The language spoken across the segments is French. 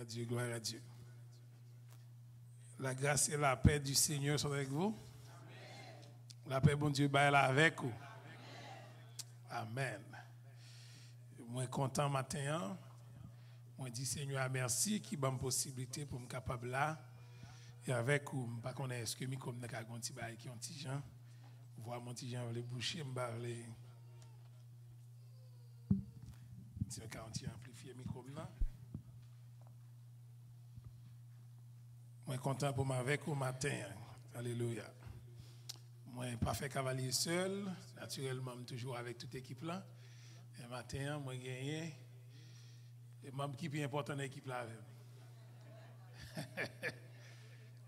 Dieu, gloire à Dieu. La grâce et la paix du Seigneur sont avec vous. Amen. La paix, bon Dieu, est là avec vous. Amen. Moi, suis content matin. Moi, dis Seigneur, merci qui m'a une possibilité pour me capable là. Et avec vous, je ne sais pas est-ce que je suis comme un petit bail qui est un petit Jean. Voir mon petit Jean, les boucher, je parler. Si on a amplifié le micro là. Moi, suis content pour m'avec au matin. Alléluia. Moi, je pas fait cavalier seul. Naturellement, je suis toujours avec toute l'équipe là. Et matin, moi, j'ai gagné. Et membre qui est important dans l'équipe là.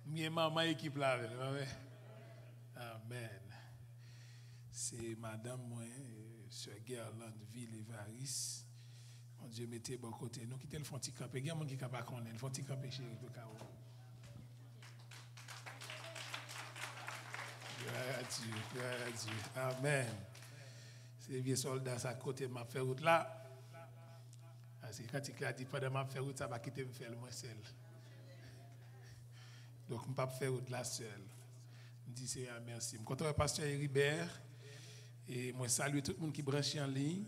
Moi, maman équipe là. Amen. C'est madame, moi, Sœur Gerlande Ville-Evaris. Mon Dieu, mettez bon côté. Nous quittons le fond de camper. Il y a des gens qui ne sont pas connus. Le fond de camper chez le chaos. Gloire à Dieu. Amen. C'est vieux soldat à côté de ma faire route là. Parce que quand il a dit pendant ma faire route, ça va quitter me faire le moins seul. Donc, je ne peux pas faire route là seul. Je dis Seigneur merci. Je suis content pasteur Héribert. Et moi salue tout le monde qui branche en ligne.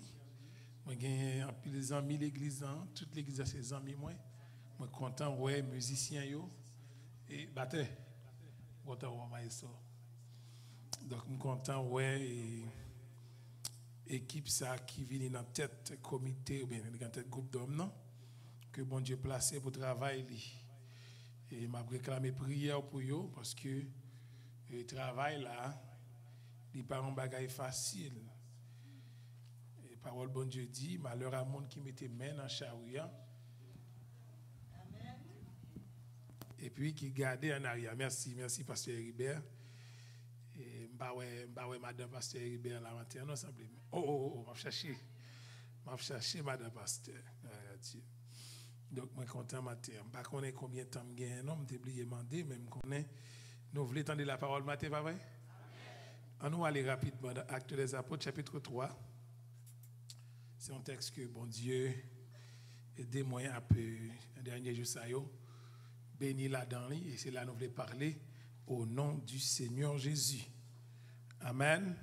Moi j'ai un peu les amis l'église, toute l'église a ses amis moi. Moi content ouais musiciens yo et batteur. Content ouais maestro. Donc, je suis content, ouais, équipe ça qui vient dans tête comité ou bien dans tête groupe d'hommes, non? Que bon Dieu placé pour travailler. Et m'a réclamé prière pour eux parce que le travail là, il n'est pas un bagage facile. Et parole bon Dieu dit, malheur à monde qui mettait main dans chariot. Et puis qui gardait en arrière. Merci, pasteur Héribert. Et m'bawe madame pasteur Héribert la matin ensemble. M'a cherché madame pasteur. Donc moi content matin. Pas connais combien de temps me gagne non, m'te oublié demander même connais nous voulons entendre la parole matin pas vrai? On nous aller rapidement dans Actes des Apôtres chapitre 3. C'est un texte que bon Dieu aide moi un peu un dernier jour ça yo béni là-dedans et c'est là nous voulons parler au nom du Seigneur Jésus. Amen.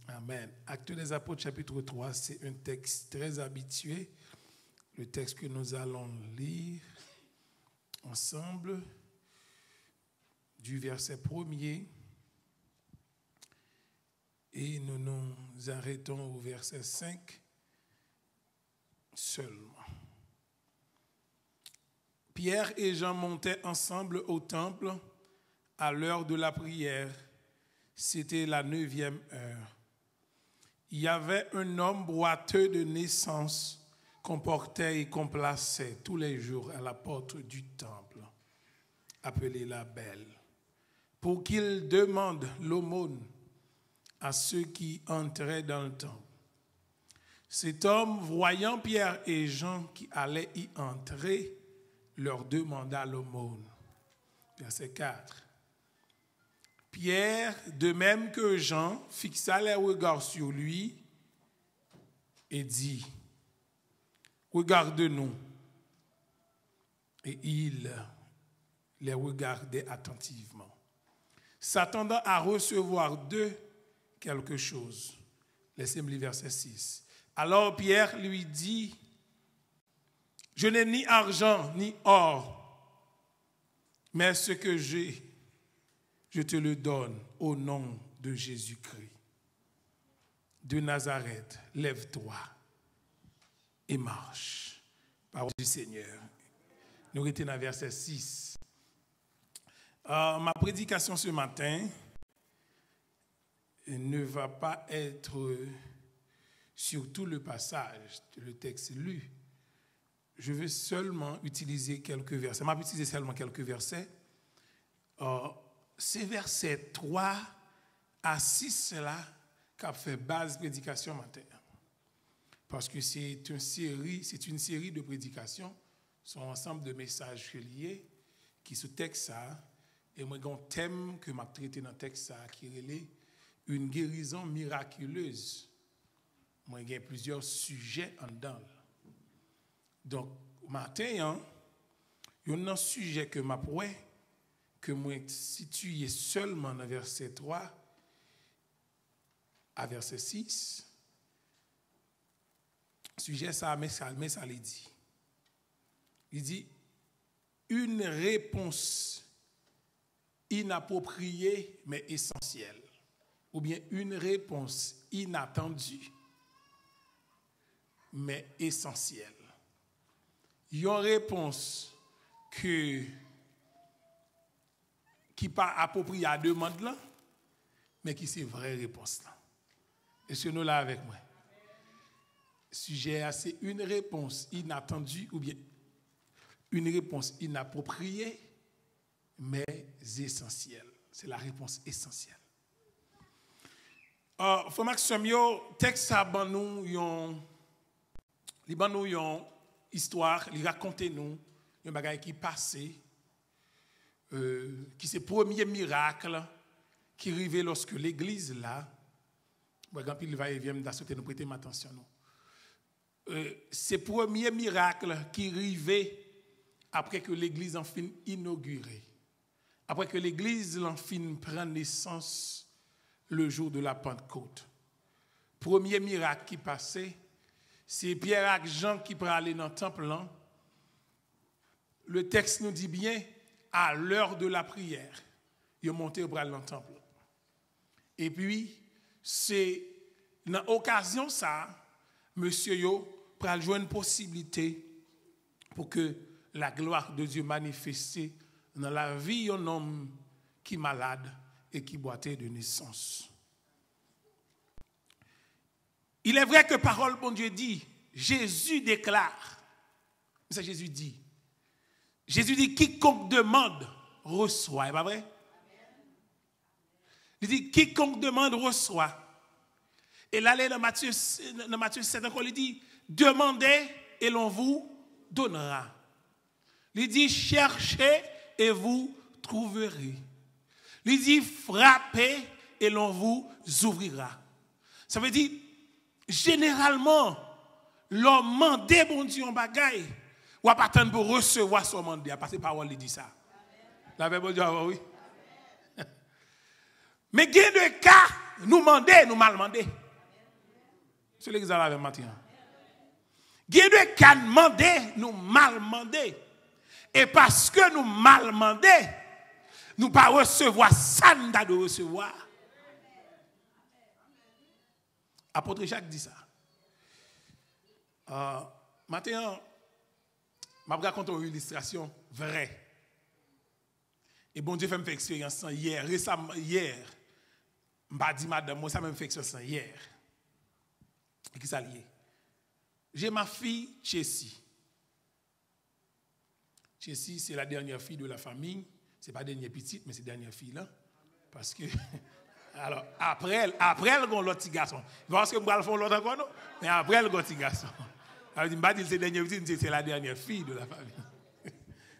Amen. Actes des Apôtres chapitre 3, c'est un texte très habitué. Le texte que nous allons lire ensemble du verset 1er et nous nous arrêtons au verset 5 seulement. Pierre et Jean montaient ensemble au temple à l'heure de la prière. C'était la 9e heure. Il y avait un homme boiteux de naissance qu'on portait et qu'on plaçait tous les jours à la porte du temple, appelée la Belle, pour qu'il demande l'aumône à ceux qui entraient dans le temple. Cet homme, voyant Pierre et Jean qui allaient y entrer, leur demanda l'aumône. Verset 4. Pierre, de même que Jean, fixa les regards sur lui et dit, « Regarde-nous. » Et il les regardait attentivement, s'attendant à recevoir d'eux quelque chose. Laissez-moi lire verset 6. Alors Pierre lui dit, « Je n'ai ni argent ni or, mais ce que j'ai, je te le donne au nom de Jésus-Christ. De Nazareth, lève-toi et marche. » Parole du Seigneur. Nous étions dans verset 6. Ma prédication ce matin ne va pas être sur tout le passage, le texte lu. Je vais seulement utiliser quelques versets. Je vais utiliser seulement quelques versets. C'est verset 3 à 6 là qui a fait base prédication matin. Parce que c'est une série de prédications, c'est un ensemble de messages liés qui sous texte ça. Et moi j'ai un thème que m'a traité dans le texte ça qui est une guérison miraculeuse. Moi j'ai plusieurs sujets en dedans. Donc matin, il y a un sujet que m'a que moi situé seulement dans verset 3 à verset 6. Sujet ça, mais ça le dit. Il dit une réponse inappropriée mais essentielle, ou bien une réponse inattendue mais essentielle. Il y a une réponse qui pas appropriée à la demande là, mais qui c'est vraie réponse là. Est-ce que nous là avec moi? Sujet c'est une réponse inattendue ou bien une réponse inappropriée mais essentielle. C'est la réponse essentielle. Faut Maxime yo texte ça ban nous yon histoire, il raconte nous un bagage qui passé qui c'est premier miracle qui arrivait lorsque l'église là grand pile va et vient d'assurer nous prêter attention nous. C'est premier miracle qui arrivait après que l'église en fin inaugurée. Après que l'église en fin prend naissance le jour de la Pentecôte. Premier miracle qui passait, c'est Pierre et Jean qui pour aller dans le temple. Le texte nous dit bien, à l'heure de la prière, ils sont montés pour aller dans le temple. Et puis, c'est dans l'occasion ça, monsieur yo pour jouer une possibilité pour que la gloire de Dieu manifestée dans la vie d'un homme qui est malade et qui boitait de naissance. Il est vrai que parole bon Dieu dit, Jésus déclare, c'est ça Jésus dit. Jésus dit, quiconque demande, reçoit. C'est pas vrai? Il dit, quiconque demande, reçoit. Et là, dans Matthieu 7, encore, il dit, demandez et l'on vous donnera. Il dit, cherchez et vous trouverez. Il dit, frappez et l'on vous ouvrira. Ça veut dire, généralement, l'homme mande bon Dieu en bagaille, ou à pas attendre pour recevoir son mandat, parce que la parole dit ça. La bon Dieu, oui. Mais il y a des cas, nous demander, nous mal demander. C'est l'exemple avec Mathieu. Il y a des cas, demander, nous mal demander. Et parce que nous mal demander, nous ne pas recevoir ça, nous de recevoir. Apôtre Jacques dit ça. Maintenant, je vais raconter une illustration vraie. Et bon Dieu fait me faire expérience hier, récemment, hier. Je ne dis madame, moi ça me fait expérience hier. Et qui ça lié? J'ai ma fille, Chessie. Chessie, c'est la dernière fille de la famille. Ce n'est pas la dernière petite, mais c'est la dernière fille là. Parce que, alors, après elle, on a l'autre petit garçon. Parce que je vais faire l'autre encore, non? Mais après elle, on a l'autre petit garçon. Alors, je ne vais pas dire que c'est la dernière petite, c'est la dernière fille de la famille.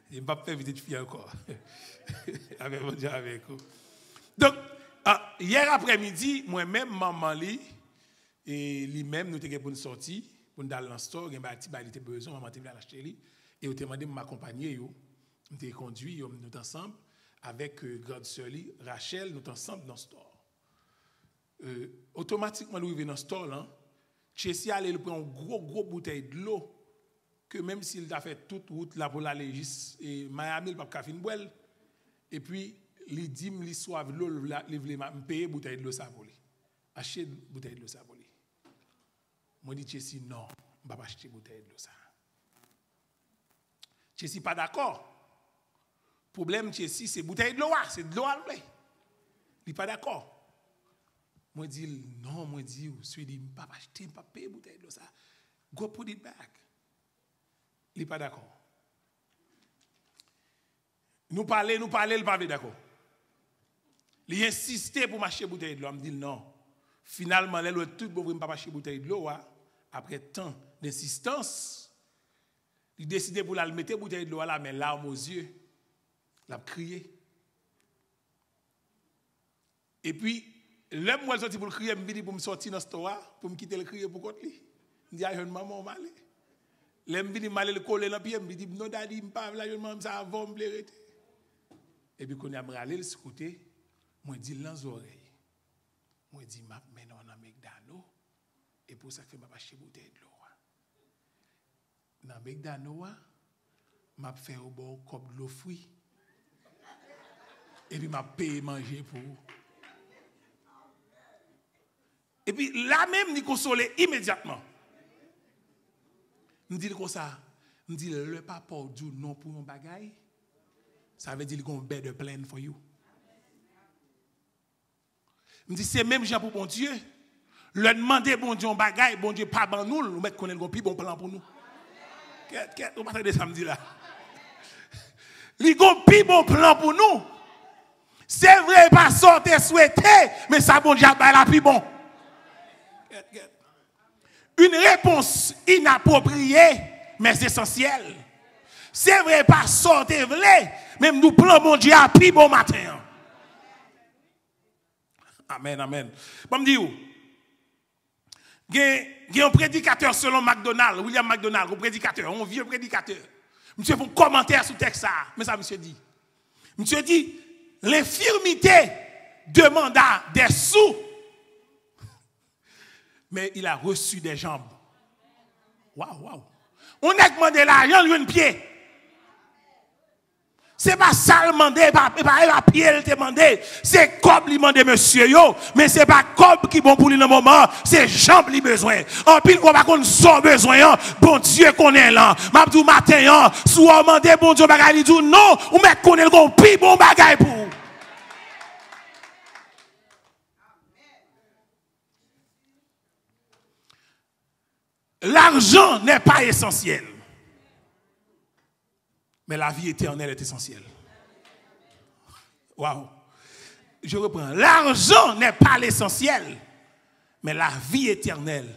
Je ne vais pas faire visite fille encore. Avec mon Dieu, avec vous. Donc, hier après-midi, moi-même, maman, et lui-même, nous étions pour une sortie, pour aller dans le store, il y a un petit bail de besoin, maman était venue l'acheter, et il m'a demandé de m'accompagner. Nous étions conduits, nous étions ensemble, avec grande sœur Rachel, nous étions ensemble dans le store. Automatiquement, nous arrivons dans le store, Chessie allait prendre une grosse bouteille de l'eau, que même s'il a fait toute route là pour l'aller jusqu'à Miami, il n'a pas fait une boîte. Et puis, il dit, il soif l'eau, il voulait me payer une bouteille de l'eau ça pour lui. Acheter une bouteille de l'eau ça pour lui. Moi, je dis, Chessie, non, je ne vais pas acheter une bouteille de l'eau ça. Chessie pas d'accord. Le problème, Chessie, c'est bouteille de l'eau, c'est de l'eau à l'eau. Il n'est pas d'accord. Moi, je dis, non, moi, je dis, je ne vais pas acheter, je ne vais pas payer une bouteille de l'eau ça. Go put it back. Il n'est pas d'accord. Nous parler, il n'est pas d'accord. Il insistait pour m'acheter bouteille de l'eau. Il me dit non. Finalement, il a tout pour ne pas acheter bouteille de l'eau. Après tant d'insistance, il décidait pour la mettre bouteille de l'eau là, mais larmes aux yeux. Il a crié. Et puis, l'homme moi sorti pour le crier, il me dit pour me sortir dans ce store, pour me quitter le crier pour contre lui. Il dit, maman, on va aller. L'aime vini mal le coller dans pied, me dit non daddy, m'pa la je m'am ça avant me blérete. Et puis quand il a râlé le côté, moi dit dans les oreilles. Moi dit m'a maintenant dans McDano et pour ça que m'a acheter bouteille de l'eau. Dans McDano m'a fait au bon cop de l'eau fruit. Et puis m'a payé manger pour. Et puis là même ni consolé immédiatement. Me dit comme ça, me dit le papa dit non pour un bagaille. Ça veut dire qu'on better plan for you. Me dit c'est même gens pour bon Dieu. Le demander bon Dieu un bagaille, bon Dieu pas ban nous, nous mettre connaître un plus bon plan pour nous. Qu'est-ce on pas de samedi là. Li gon plus bon plan pour nous. C'est vrai pas sortir souhaité, mais ça bon Dieu ba la plus bon. Une réponse inappropriée, mais essentielle. C'est vrai, pas sortir vrai, même nous prenons mon Dieu à plus bon matin. Amen, amen. Bon, me dis où? Il y a un prédicateur selon McDonald, William McDonald, un prédicateur, un vieux prédicateur. Monsieur fait un commentaire sur le texte, mais ça, monsieur dit. Monsieur dit, l'infirmité demanda des sous. Mais il a reçu des jambes. Waouh. On a demandé l'argent, lui, un pied. C'est pas ça le demander, pas pied le demander. C'est comme lui demander monsieur yo, mais c'est pas comme qui bon pour lui dans le moment, c'est jambes lui besoin. En pile qu'on va qu'on son besoin, bon Dieu connaît là. M'a dit matin, soit demander bon Dieu bagay lui dit non, ou met connaît qu'on pi bon bagay pour. L'argent n'est pas essentiel. Mais la vie éternelle est essentielle. Waouh. Je reprends. L'argent n'est pas l'essentiel. Mais la vie éternelle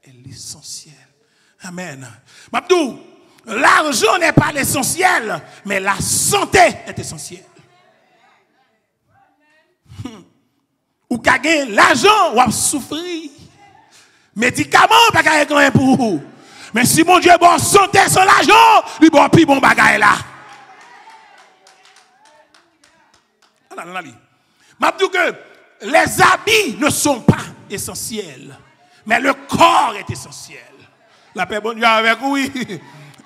est l'essentiel. Amen. Mabdou, l'argent n'est pas l'essentiel. Mais la santé est essentielle. Ou gagner l'argent ou souffrir. Médicaments, pas gagner pour vous. Mais si mon Dieu bon santé sans l'argent, il bon plus bon bagaille là. Je dis que les habits ne sont pas essentiels, mais le corps est essentiel. La paix bonne Dieu avec oui.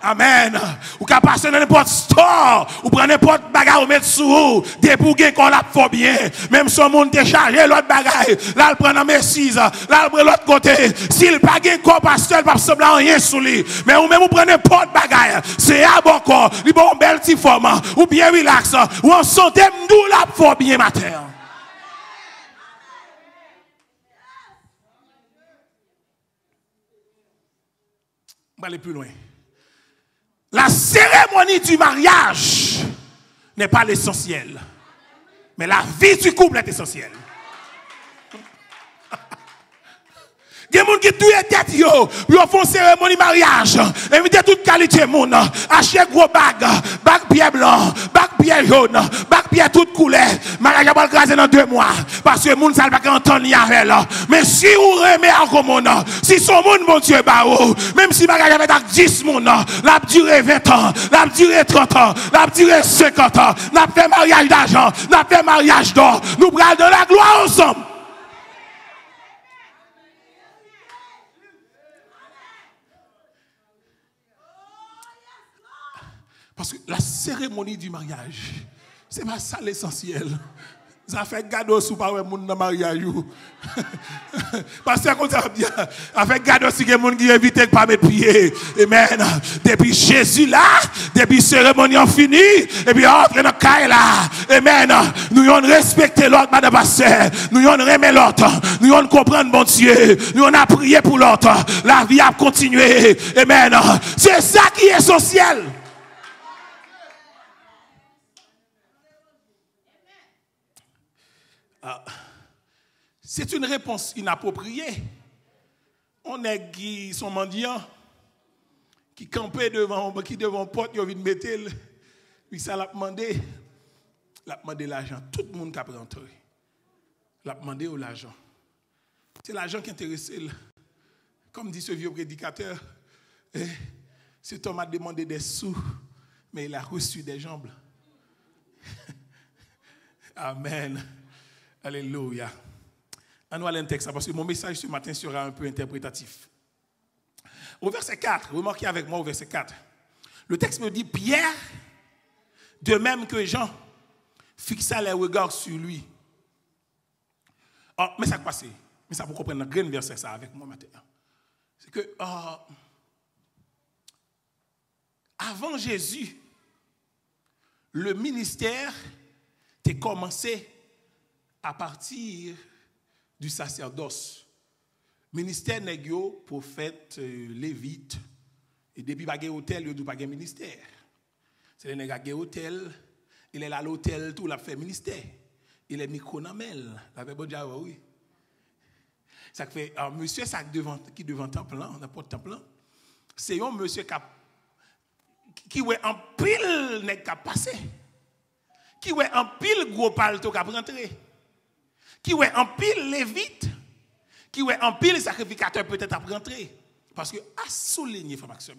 Amen. Ou qu'à passer dans n'importe store, ou prendre n'importe bagarre ou mettre sous vous, débouguer qu'on l'a fait bien. Même si on monde déchargé l'autre bagaille, là, il prend dans mes 6, là, il prend l'autre côté. S'il pas gain corps pasteur, pas sembler rien sous lui. Mais ou même, vous prenez n'importe bagaille, c'est à bon corps, il bon bel petit forme, ou bien relax, ou en santé, nous l'a fait bien matin. On va aller plus loin. La cérémonie du mariage n'est pas l'essentiel. Mais la vie du couple est essentielle. Il y a des gens qui tuent tête, ils font cérémonie mariage. Invitez toute qualité de monde. Achetez gros bag pied blanc, bag pied jaune, bag pied toute couleur. Mariage va le craser dans 2 mois. Parce que les gens ne savent pas entendre avec là. Mais si vous remettez encore mon nom, si son monde, mon Dieu, même si mariage avec 10 monde, la duré 20 ans, la duré 30 ans, la duré 50 ans, n'a fait mariage d'argent, n'a fait mariage d'or. Nous prenons de la gloire ensemble. Parce que la cérémonie du mariage, c'est pas ça l'essentiel. Ça fait gado sous pas moun dans mariage. Parce que comme ça bien, ça fait gado si que moun qui évite pas mettre pied. Amen. Depuis Jésus là, depuis cérémonie en fini, et puis entre dans caille là. Amen. Nous on respecter l'autre madame pasteur, nous on aimer l'autre, nous on comprendre bon Dieu, nous on a prié pour l'autre. La vie a continué. Amen. C'est ça qui est essentiel. C'est une réponse inappropriée. On est qui sont mendiants, qui campaient devant porte, ils viennent mettre, puis ça l'a demandé l'argent. Tout le monde qui a rentré, l'a demandé l'argent. C'est l'argent qui intéresse. Comme dit ce vieux prédicateur, Cet homme a demandé des sous, mais il a reçu des jambes. Amen. Alléluia. On va aller un texte parce que mon message ce matin sera un peu interprétatif. Au verset 4, remarquez avec moi au verset 4. Le texte me dit, Pierre, de même que Jean, fixa les regards sur lui. Oh, mais ça passe. Mais ça pour comprendre un grand verset ça avec moi maintenant. C'est que avant Jésus, le ministère était commencé à partir du sacerdoce. Ministère négio, prophète, lévite, et depuis pas hôtel, il n'y a pas de ministère. C'est le nègre hôtel, il est là à l'hôtel, tout l'a fait ministère. Il est micronamel, la fait bon Dieu, oui. Ça fait monsieur ça qui devant temple là, n'importe temple là. C'est un monsieur qui est en pile nèg qui passé. Qui est en pile gros palto qui a rentré. Qui est en pile lévite. Qui est en pile sacrificateur peut-être à rentrer. Parce que, à souligner, frère Maxime,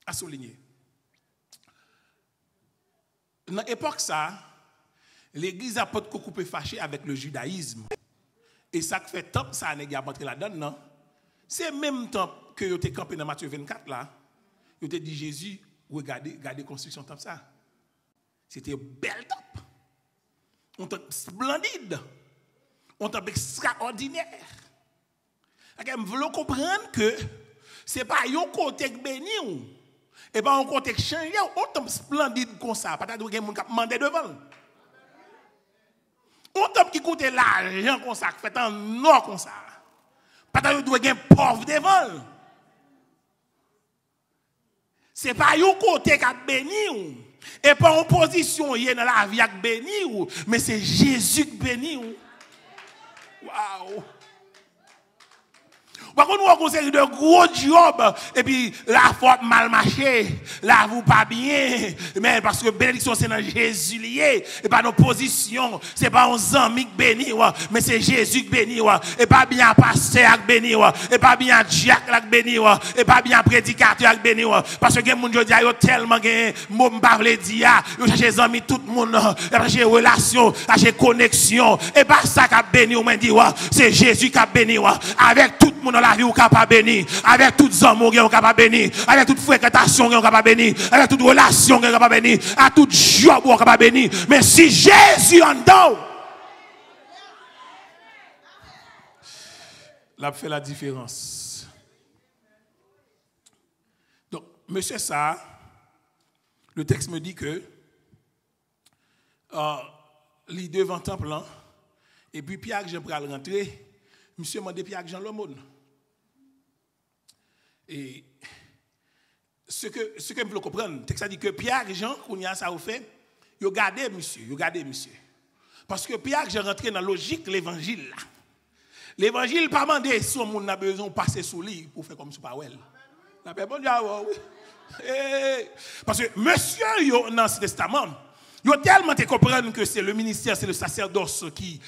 à souligner. Dans l'époque, ça, l'église a pas de coupé fâché avec le judaïsme. Et ça fait temps que ça n'est pas rentré là-dedans, non? C'est même temps que vous avez campé dans Matthieu 24, là, vous avez dit Jésus, regardez la construction comme ça. C'était bel top. On top splendide. On top extraordinaire. Vous voulez comprendre que ce n'est pas un côté béni et pas un côté changé, on splendide comme ça. Pas de gens qui demandent devant. On top qui coûte l'argent comme ça, qui fait en or comme ça. Pas de gens pauvres devant. Ce n'est pas un côté qui béni et pas en position dans la vie qui béni, mais c'est Jésus qui béni. Waouh! Par contre, nous avons une série de gros jobs, et puis la faute mal marché, la vous pas bien, mais parce que bénédiction c'est dans Jésus lié, et pas nos positions, c'est pas un ami qui béni, mais c'est Jésus qui béni, et pas bien pasteur qui béni, et pas bien Jacques qui béni, et pas bien prédicateur qui béni, parce que les gens disent, ils ont tellement de mots qui ne dire, ils cherchent des amis, tout le monde, ils cherchent des relations, ils cherchent connexion, et pas ça qui a béni, c'est Jésus qui a béni, avec tout le monde. La vie ou capable bénir avec toutes les hommes ou capable bénir avec toute fréquentation ou capable bénir avec toute relation ou capable bénir à tout job ou capable bénir mais si Jésus en dedans l'a fait la différence. Donc monsieur ça le texte me dit que les devant temple là et puis Pierre Jean pral rentrer monsieur m'a dit Pierre Jean l'aumône. Et ce que je veux comprendre, c'est que ça dit que Pierre et Jean, qu'on y a ça au fait, ils ont gardé monsieur. Parce que Pierre, j'ai rentré dans la logique de l'évangile. L'évangile, pas demandé si on a besoin de passer sous lui pour faire comme ça. La paix, bon Dieu, oui. Parce que monsieur, dans l'Ancien Testament, ils ont tellement comprendre que c'est le ministère, c'est le sacerdoce qui,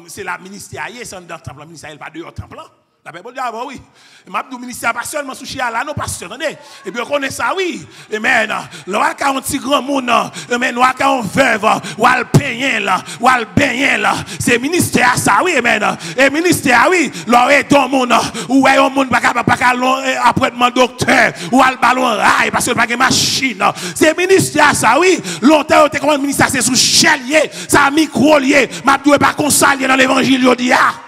c'est la ministère, c'est dans le temple, la ministère, pas dehors temple. La paix, bon Dieu, oui. Le ministère pas seulement sous chia là, non, pas seulement. Et bien, on connaît ça, oui. Amen. L'on a un petit grand monde, amen. L'on a un veuve, ou al payer là, ou al baigner là. C'est ministère, ça, oui, amen. Et ministère, oui. L'on est dans le monde, ou est un monde, pas après mon docteur, ou al ballon rail, parce que pas de machine. C'est ministère, ça, oui. Longtemps, on te comment ministère, c'est sous chelier, ça micro lié. Ma doit pas consalier dans l'évangile, je dis, ah.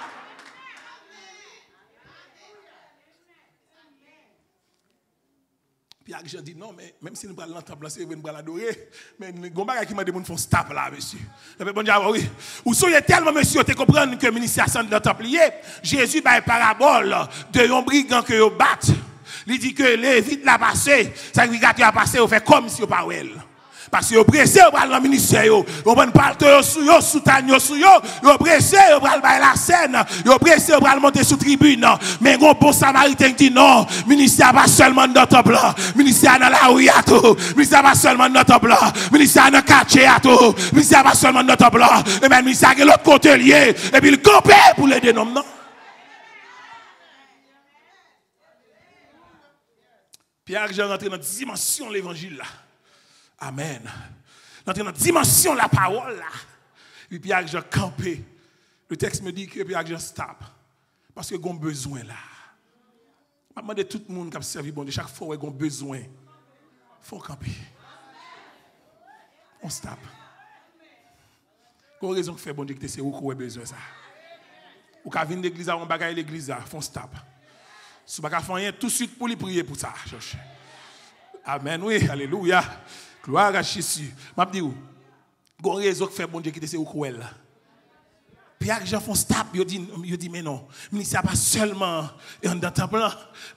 Je dis non, mais même si nous parlons l'entendre, c'est nous parlons l'adorer. Mais nous avons qui m'a demandé de faire stop là, monsieur. Bon Dieu, oui. Ou soyez tellement, monsieur, tu comprends que le ministère de le temple Jésus a une parabole de un brigand que vous battez. Il dit que les vides l'a passé, sacrificateur a passé, vous fait comme si vous ne parlez pas. Parce que vous pressez, vous allez dans le ministère, vous prenez partout sous vous, soutane sous vous pressez, vous allez dans la scène, vous pressez, vous allez monter sous tribune. Mais un bon samaritain dit non, ministère pas seulement dans le temple, ministère dans la rue à tout, ministère pas seulement dans le temple, ministère dans le quartier à tout, ministère pas seulement dans le temple, et même ministère de l'autre côté lié, et puis il campé pour les dénommer. Pierre Jean rentre dans la dimension de l'évangile là. Amen. Rentre dans la dimension de la parole là. Et Pierre Jean campé. Le texte me dit que Pierre Jean stop. Parce que qu'on besoin là. Je demande à tout le monde qui a servi bon Dieu chaque fois qu'on a besoin. Il faut camper. On stop. Quelle raison que fait bon Dieu que c'est où qu'on a besoin ça. Ou qu'à venir l'église on bagaille l'église là, faut stop. Si vous ne faites rien tout de suite pour lui prier pour ça. Amen, oui, alléluia. Gloire à Jésus. Je dis, il y a une raison que fait bon Dieu qui c'est au cruel. Pierre Jean font stop, il dit mais non, mais c'est pas seulement dans le temple,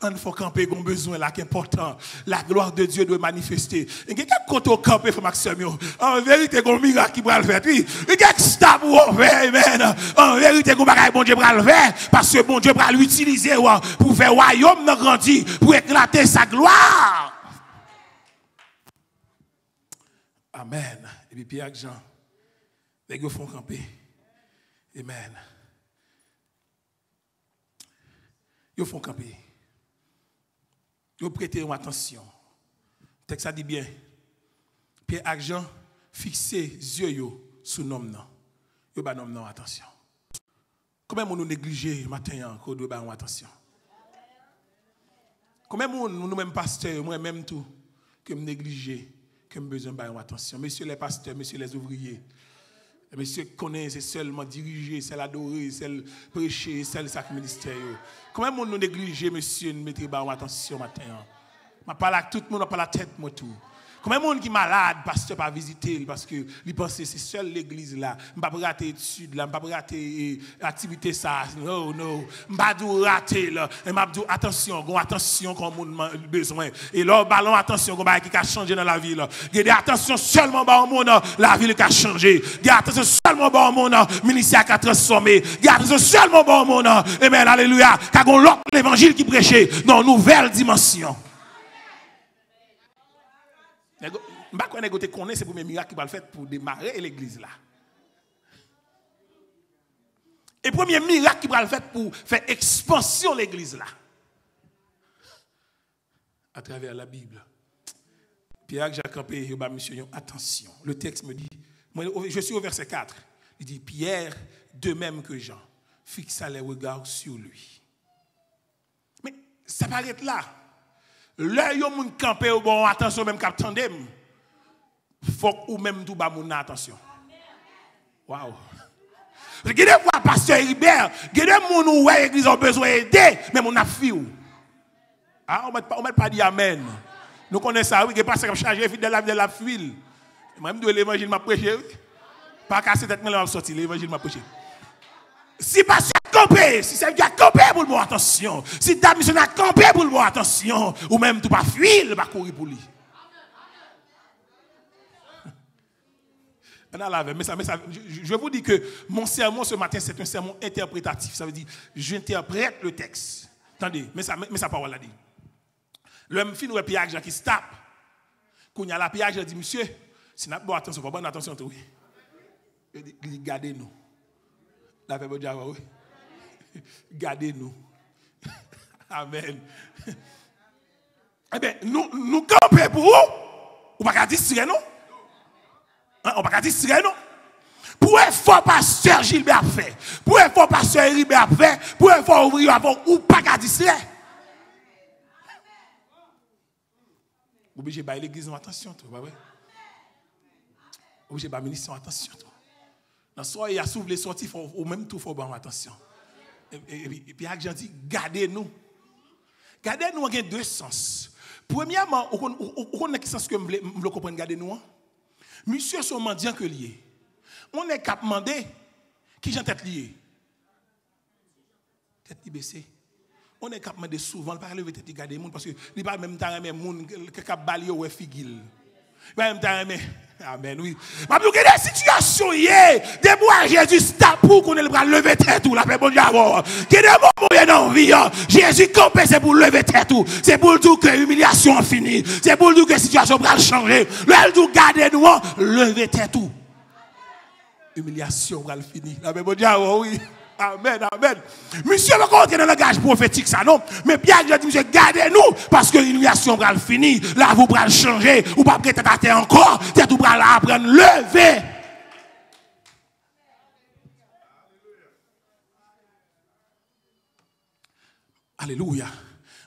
il faut camper, on a besoin là qui est important. La gloire de Dieu doit manifester. Et quelqu'un côté au camper faut Maxime. En vérité qu'on miracle qui va le faire. Oui, il y a stop où on fait, amen. En vérité qu'on va bon Dieu va le faire parce que bon Dieu va l'utiliser pour faire royaume dans grandir, pour éclater sa gloire. Amen. Et puis Pierre Jean, les gars font camper. Amen. Ils font camper. Ils prêtent attention. Le texte a dit bien. Pierre et Jean fixez les yeux sur l'homme. Ils ont non attention. Comment nous négliger matin qu'on doit avoir attention? Comment nous-mêmes pasteurs, moi-même tout, que nous négliger, que nous besoin d'avoir attention? Messieurs les pasteurs, messieurs les ouvriers. Monsieur connaît, c'est seulement diriger, c'est l'adorer, c'est le prêcher, c'est le sac ministère. Comment nous négliger, monsieur, nous mettez attention matin? Je parle à tout le monde, je parle à la tête, moi tout. Comment monde qui est malade, pasteur pas visiter parce que il pense que c'est seule l'église là. Je ne vais pas rater études là, je ne vais pas rater activité ça. Non, non. Je ne vais pas rater là. Je vais dire attention qu'on a besoin. Et là, ballon attention qu'on qui a changé dans la vie là. Gardez attention seulement au monde la ville qui a changé. Gardez attention seulement au monde ministère qui a transformé. Gardez attention seulement au monde. Amen, alléluia. Car on l'autre l'évangile qui prêchait dans une nouvelle dimension. Je ne sais pas si c'est pour mes miracles qui va le faire pour démarrer l'église là. Et le premier miracle qui va le faire pour faire expansion de l'église là. À travers la Bible. Pierre Jacques Campé, monsieur, attention. Le texte me dit, je suis au verset 4. Il dit, Pierre, de même que Jean, fixa les regards sur lui. Mais ça paraît là. Là, il y a un campé, bon, attention, même cap tandem. Faut ou même tout bas mon attention. Waouh. Regardez quoi, pasteur Hébert. Regardez mon ouais, l'église a besoin d'aider, mais mon a fille. Ah, on ne met pas dit amen. Nous connaissons ça, oui, que pasteur qui a changé de la fuile. Même de l'évangile m'a prêché. Pas casser tête, mais là, sorti, l'évangile m'a prêché. Si pasteur campé, si c'est qui a campé pour le attention. Si ta mission a campé pour le attention, ou même tout pas fuir, pas courir pour lui. Je vous dis que mon sermon ce matin, c'est un sermon interprétatif. Ça veut dire, j'interprète le texte. Attendez, mais ça parole l'a dit. L'homme fin ou Pierre Jean qui se tape. Quand il y a la Pierre Jean dit, monsieur, si nous avons attention, bonne attention, oui. Il dit, gardez-nous. La paix de Dieu, oui. Gardez-nous. Amen. Eh bien, nous campons pour vous. Ou pas qu'à distraire nous? On va pas distraire non. Pour un fort pasteur Gilbert fait, pour un fort pasteur Hébert fait, pour un fort ouvrier avant ou pas qu'à distraire. Obligé de l'église en attention toi, ouais. Obligé de ministre en attention toi. Dans soir il y a s'ouvre les sorties ou même tout faut en attention. Et puis Jean dit gardez-nous. Gardez-nous en deux sens. Premièrement, on a quel sens que me comprendre gardez-nous. Monsieur son mendiant que lié. On est cap mandé qui j'en tête lié. Tête baissée. On est cap mandé souvent pas lever tête garder monde parce que il pas même temps même monde que cap bali ou figil. Même temps amen oui. M'a dit que des situations hier, des mois Jésus stop pour qu'on le bras lever tête tout la paix bon Dieu avoir. Que des moments dans vie Jésus campé c'est pour lever tête tout. C'est pour dire que l'humiliation est finie. C'est pour dire que la situation va changer. Le tout garder nous lever tête tout. Humiliation va finir. La paix bon Dieu oui. Amen, amen. Monsieur, va rentrer dans le langage prophétique, ça, non? Mais Pierre, je dis, monsieur, gardez-nous, parce que l'illumination va le finir. Là, vous pourrez le changer. Ou pas peut-être à terre encore. Peut-être vous pourrez apprendre, lever. Alléluia.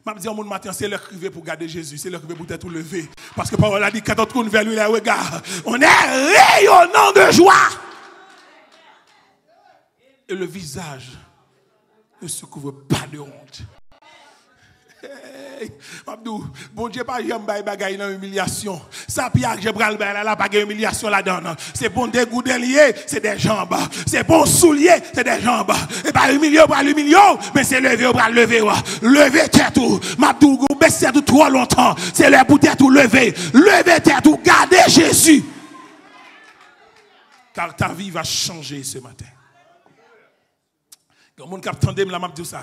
Je dis au monde matin, c'est leur crivé pour garder Jésus, c'est leur crivé pour être levé. Parce que parole a dit, quand on tourne vers lui, les regards, on est rayonnant de joie. Et le visage ne se couvre pas de honte. Hey, bon Dieu, pas jamais bagaille dans l'humiliation. Ça, Pierre, je bral là, pas d'humiliation là-dedans. C'est bon dégoût lié, c'est des jambes. C'est bon soulier, c'est des jambes. Et pas humilié, pas l'humilié, mais c'est levé, pas lever. Lever tête ou, Mabdou, baisser tout trop longtemps. C'est le pour tête ou lever. Lever tête ou, garder Jésus. Car ta vie va changer ce matin. Quand mon cap tendem la m'a dit ça.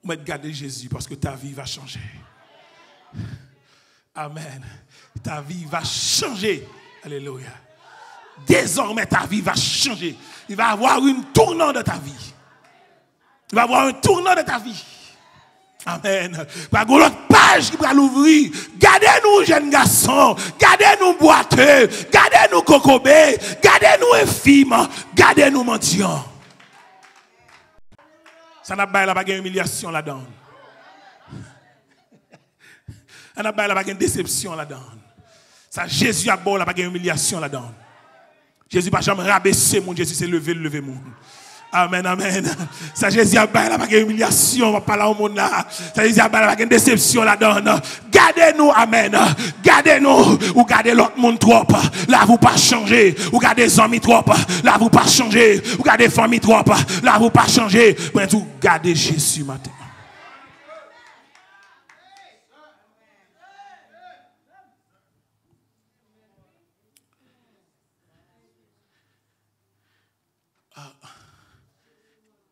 On va garder Jésus parce que ta vie va changer. Amen. Ta vie va changer. Alléluia. Désormais ta vie va changer. Il va y avoir une tournant de ta vie. Il va y avoir un tournant de ta vie. Amen. Il va y avoir une autre page qui va l'ouvrir. Gardez-nous jeunes garçons. Gardez-nous boiteux. Gardez-nous cocobés. Gardez-nous infîmes. Gardez-nous mendiants. Ça n'a pas de humiliation là-dedans. Ça n'a pas de déception là-dedans. Ça, Jésus a beau, pas de humiliation là-dedans. Jésus n'a pas jamais rabaissé mon Jésus s'est levé mon. Amen, amen. Ça, Jésus a pas de humiliation, on va parler au monde là. Ça, Jésus a pas de déception là-dedans. Gardez-nous, amen. Gardez-nous, ou gardez l'autre monde trop. Là, vous pas changer. Ou gardez les amis trop. Là, vous pas changer. Ou gardez famille trop. Là, vous pas changer. Mais tout, gardez Jésus matin.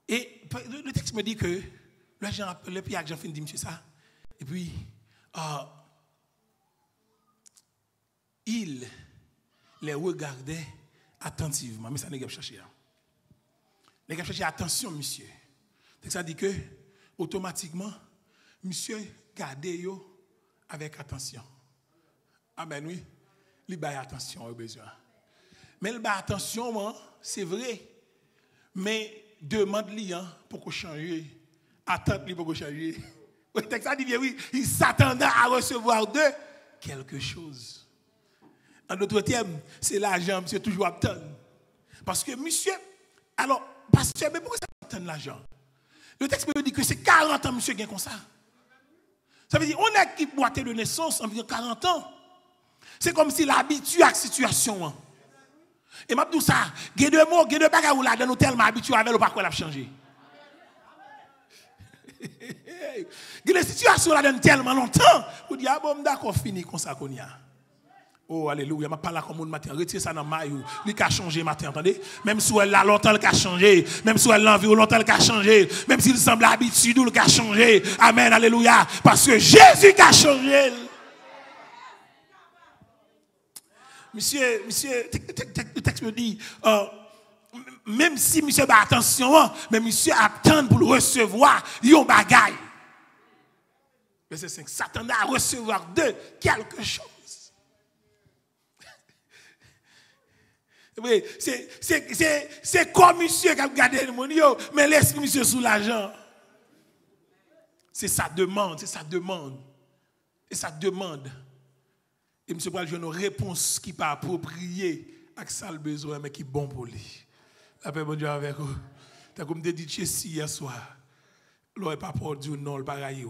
Et le texte me dit que le Pierre Jean fin dit monsieur ça. Et puis il les regardait attentivement. Mais ça n'est pas cherché. Les gars cherchaient attention, monsieur. Ça dit que automatiquement, monsieur gardait yo avec attention. Amen, oui. Il a attention au besoin. Mais il a attention, c'est vrai. Mais demande-lui pour qu'on change. Attends-lui pour qu'on change. Le texte dit bien oui, il s'attendait à recevoir de quelque chose. En d'autres termes, c'est l'argent, monsieur, toujours attendre. Parce que monsieur, alors, pasteur, mais pourquoi ça attend l'argent? Le texte me dit que c'est 40 ans, monsieur, qui est comme ça. Ça veut dire, on a qui boité de naissance environ 40 ans. C'est comme si l'habitude à la situation. Et m'a dit ça, il y a deux mots, il y a deux bagages où là nous tellement habitués avec le parcours l'a changé. Il y a des situations là dans tellement longtemps, vous dites ah bon d'accord fini comme ça qu'on y a. Oh alléluia, m'a parlé comme monde matin, retirez ça dans maillot, il a changé matin, entendez? Même si elle a longtemps il a changé, même si elle l'envie longtemps il a changé, même s'il semble habitué il a changé. Amen, alléluia, parce que Jésus a changé. Monsieur, le texte me dit, même si monsieur a attention, mais monsieur attend pour le recevoir, il y a un bagaille. Verset 5, Satan a recevoir de quelque chose. Oui, c'est comme monsieur qui a gardé le monde, mais l'esprit monsieur sous l'argent. C'est sa demande, c'est sa demande. Et sa demande. Et monsieur va jouer une réponse qui n'est pas appropriée avec ça le besoin, mais qui est bon pour lui. La paix, bon Dieu avec vous. T'as comme dit Chessie hier soir. L'on n'est pas pour dire non, le pareil.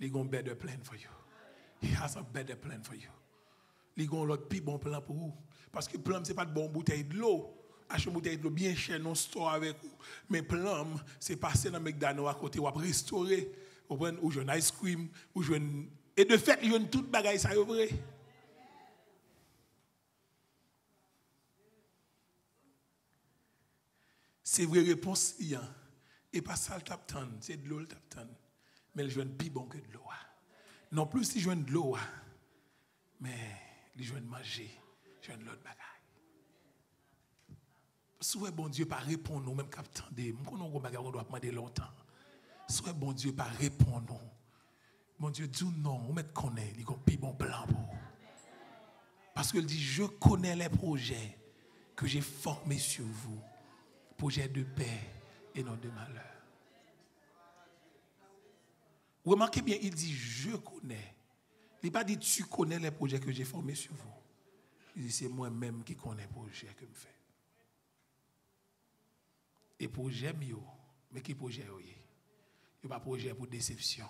Il a un better plan for you. He has a better plan for you. Il a un plus bon plan pour vous. Parce que plan, ce n'est pas de bonne bouteille de l'eau. Acheter une bouteille de l'eau bien chère, non store avec vous. Mais plan, c'est passer dans le McDonald's à côté, ou restaurer, ou jouer un ice cream, ou jouer une... Et de fait, il y a une toute bagaille, ça est vrai. C'est vraie réponse, il y a. Et pas ça le tapton, c'est de l'eau le tapton. Mais il joue plus bon que de l'eau. Non plus il joue de l'eau, mais il joue de manger, il joue de l'autre bagaille. Soit bon Dieu pas répondre nous même qu'attendez, on doit demander longtemps. Soit bon Dieu pas répondre nous. Bon Dieu dit non, on met connaît, il a bon plan pour. Parce qu'il dit je connais les projets que j'ai formés sur vous, projets de paix et non de malheur. Remarquez bien, il dit je connais. Il n'a pas dit tu connais les projets que j'ai formés sur vous. Il dit c'est moi-même qui connais les projets que je fais. Et projet mieux, mais qui projet oui? Il n'y a pas projet pour déception.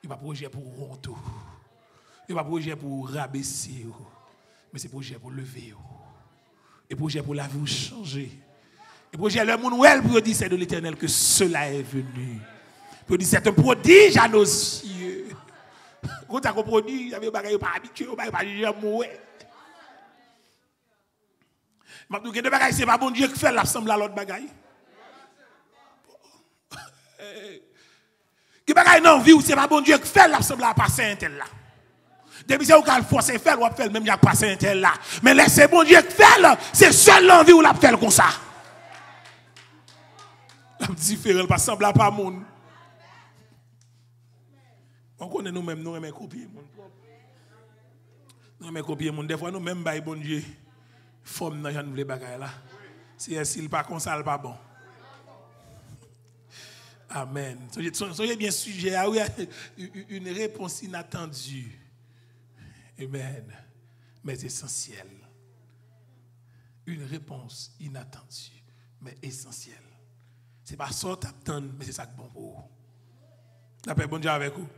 Il n'y a pas projet pour honte. Il n'y a pas projet pour rabaisser. Mais c'est projet pour lever. Et projet pour la vie changer. Et projet le monde où pour dire c'est de l'Éternel que cela est venu. Pour dire c'est un prodige à nos yeux. Quand tu as compris, il y avait des bagages pas habitués, pas jamais mourir. Mais tout des bagages c'est pas bon Dieu qui fait l'assemblée à l'autre bagaille. Qui bagaille non vie c'est pas bon Dieu qui fait l'assemblée à passer un tel là. Depuis c'est au cas forcer faire ou faire même il a passer un tel là. Mais laissez bon Dieu qui fait c'est seul l'envie ou la faire comme ça. La différent pas semble à pas monde. On connaît nous-mêmes nous aimons copier monde. Nous aimons copier monde des fois nous même bail bon Dieu forme dans Jean les bagaille là. Si s'il pas comme ça pas bon. Amen. Soyez bien sujet à une réponse inattendue. Amen. Mais essentielle. Une réponse inattendue, mais essentielle. Ce n'est pas ça que tu attends, mais c'est ça qui est bon pour vous. La paix, bon Dieu avec vous.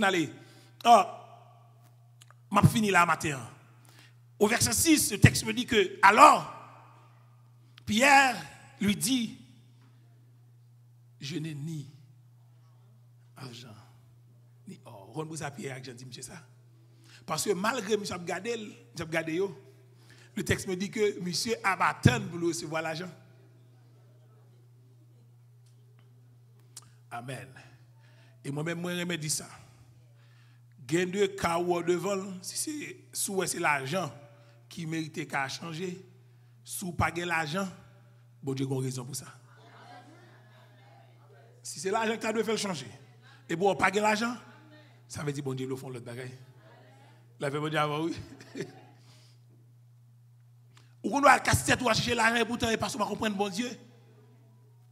Allez. Je finis là matin. Au verset 6, le texte me dit que, alors, Pierre lui dit, je n'ai ni argent, ni or. On vous a Pierre avec Jean-Di, monsieur ça. Parce que malgré monsieur a regardé, le texte me dit que monsieur a attendu pour recevoir l'argent. Amen. Et moi-même, moi, je me dis ça. Gain de cas ou devant, si c'est l'argent qui mérite qu'à changer, si pas l'argent, bon Dieu a une raison pour ça. Si c'est l'argent que tu dois faire changer, et bon, pas l'argent, ça veut dire bon Dieu le font l'autre bagaille. La fait bon Dieu oui. Ou qu'on doit casser tête ou chercher l'argent et pourtant, parce qu'on va comprendre bon Dieu.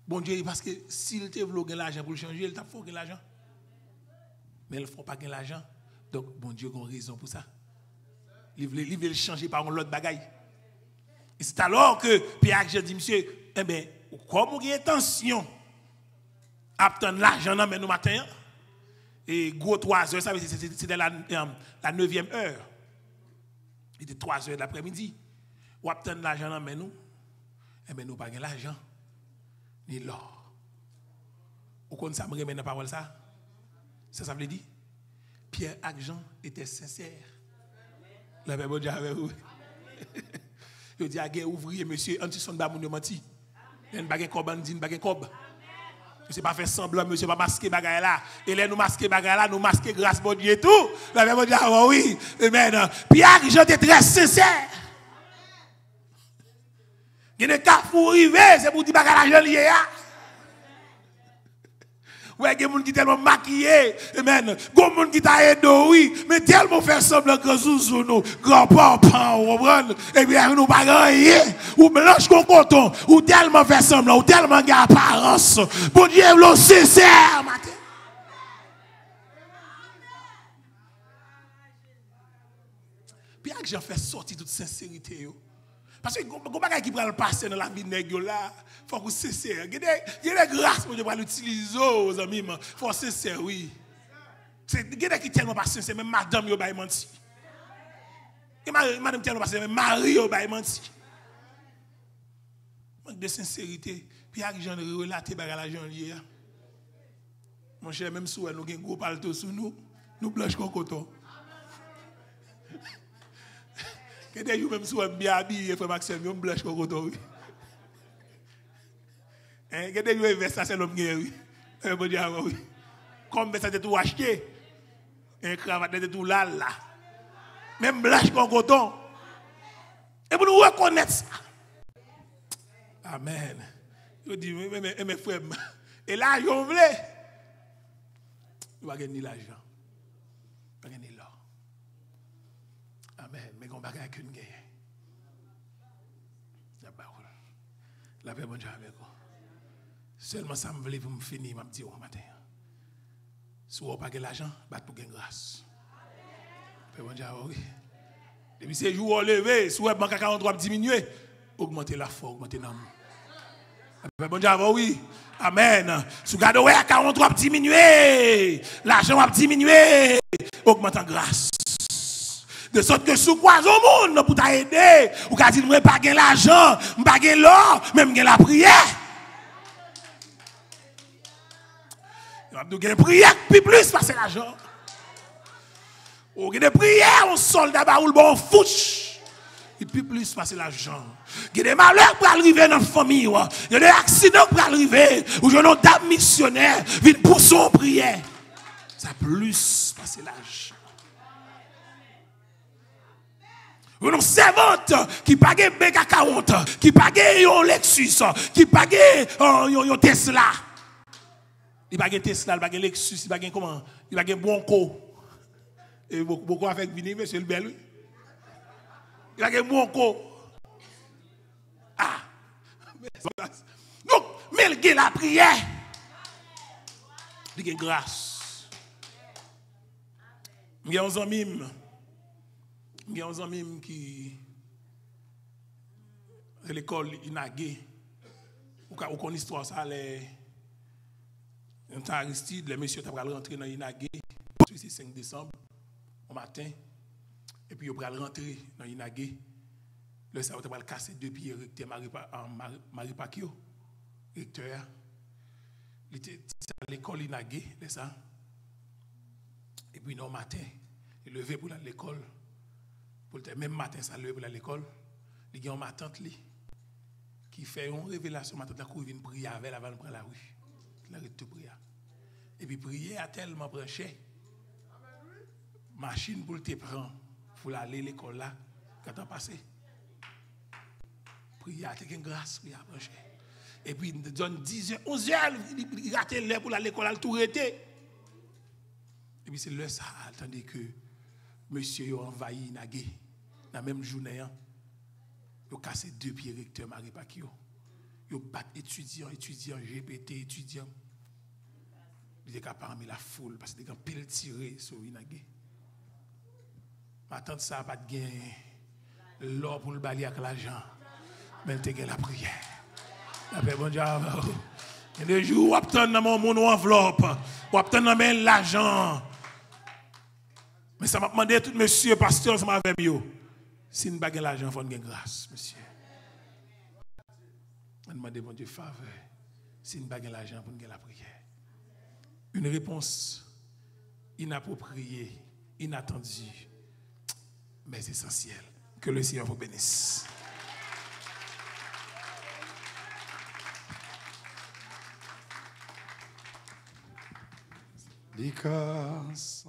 Bon Dieu, parce que s'il te veut l'argent pour le changer, il t'a fait l'argent. Mais ils ne font pas l'argent. Donc, bon Dieu a une raison pour ça. Il veut le changer par l'autre bagaille. Et c'est alors que Pierre a dit, monsieur, eh bien, comme vous avez intention à obtenir l'argent dans le matin, et gros 3 heures, ça veut dire c'était la 9e heure. Il était 3 heures de l'après-midi. Ou obtenir l'argent dans nous, eh bien, nous n'avons pas l'argent, ni l'or. Vous connaissez ça, je remets dans la parole ça? Ça veut dire, Pierre et Jean étaient sincères. La paix bon Dieu avec vous. Il dit à un ouvrier, monsieur, anti-son de bamoun de menti. Il y a une baguette cob, une baguette cob. Monsieur pas faire semblant, monsieur pas masquer bagaille là. Et là nous masquer bagaille là, nous masquer grâce bon Dieu et tout. La paix bon Dieu oui. Amen. Pierre et Jean étaient très sincères. Il y a des cas pour arriver, c'est pour dire bagaille là, lié. Ouais, il y a des gens qui sont tellement maquillés, amen. Il y a des gens qui sont aidés, oui, mais tellement faire semblant que sous nous, grand-papa, et bien nous pas rien, ou blanche qu'on coton, ou tellement faire semblant, ou tellement de apparence. Bon Dieu, l'eau sincère, matin. Puis, j'ai fait sortir toute sincérité. Parce que les gens qui prennent le passé dans la vie de nègre là, il faut que c'est sincère. Il y a des grâces pour l'utiliser aux amis, il faut ser sincère, oui. Il y a des gens qui tellement pas sincère, même madame yo ba menti. Madame tellement pas sincère, même mari yo ba menti. Manque de sincérité, puis il y a des gens qui relatent la janvier. Mon cher, même si nous avons un gros paletot sur nous, nous blanchons coton. Et d'ailleurs, même si on est bien habillé, frère Maxime, on blanche au coton. Et d'ailleurs, ça c'est l'homme qui est, oui. Comme ça, c'est tout acheté. Un cravate, c'est tout là. Même blanche au coton. Et pour nous reconnaître ça, Amen. Je dis, mes frères, et là, ils ont voulu. Ils ne vont pas gagner l'argent. Ils ne vont pas gagner l'or. Amen. Mais on ne va pas gagner qu'une guerre. La paix, bon Dieu avec vous. Seulement ça me voulait pour me finir, je me dis au matin. Si vous n'avez pas l'argent, vous pour gagner grâce. La paix, bon Dieu avec vous. Depuis ces jours, vous levez, si vous avez 43 diminuer, augmentez la foi, augmentez l'amour. La paix, bon Dieu avec vous. Amen. Si vous regardez, 43 diminuer, l'argent va diminuer, augmentez en grâce. De sorte que si vous croisez au monde pour t'aider, vous pouvez dire, je n'ai pas l'argent, je n'ai pas l'or, même je la prière. Vous avez une prière puis plus passer l'argent. Vous avez des prières, on soldat baoul bon fouche. Et puis plus passer l'argent. Il y a des malheurs pour arriver dans la famille. Il y a des accidents pour arriver. Ou je n'ai pas missionnaire, vite pour son prière. Ça plus passer l'argent. Vous avez une servante qui pague un BK40, qui pague un Lexus, qui pague un Tesla. Il pague un Tesla, il pague un Lexus, il pague comment? Il pague un Bronco. Et beaucoup avec Vini, monsieur le bel. Il pague un Bronco. Ah! Donc, mais il y a la prière. Il y a grâce. Il y a un ami. Il y a un ami qui à l'école Inagé. Ou qu'on histoire ça les un temps Aristide, les messieurs t'as rentrer dans Inagé. C'est 5 décembre au matin. Et puis ils vont rentrer dans Inagé. Le ça va casser 2 pieds recteur Marie Pacquiao. Recteur. Il était à l'école Inagé, c'est ça. Et puis non matin, il levé pour aller à l'école. Même matin, ça levé pour aller à l'école. Il y a ma tante qui fait une révélation. Ma tante qui vient prier avec avant de prendre la rue. Il arrête de prier. Et puis prier a tellement branché. Machine pour te prendre. Pour aller à l'école là. Quand on passe. Prier a une grâce. Prier a branché. Et puis il donne 10h, 11h. Il rate l'heure pour aller à l'école. Il a tout arrêté. Et puis c'est l'heure ça. Attendez que monsieur a envahi Nagé. Dans la même journée, ils ont cassé 2 pieds recteur Marie Pacquiao. Ils ont battu étudiants, GPT, étudiants. Ils étaient parmi la foule parce qu'ils étaient pile tiré sur Inagé. Ma tante, ça n'a pas de gain. L'or pour le balayer avec l'argent. Mais il y a la prière. La paix, bon Dieu. Il y a des jours où on obtient dans mon enveloppe, on obtient dans l'argent. Mais ça m'a demandé tout monsieur pasteur, ça m'a fait mieux. Si nous n'avons pas l'argent, il faut une grâce, monsieur. On demande bon Dieu faveur. Si nous n'avons pas l'argent, pour nous la prière. Une réponse inappropriée, inattendue, mais essentielle. Que le Seigneur vous bénisse. Because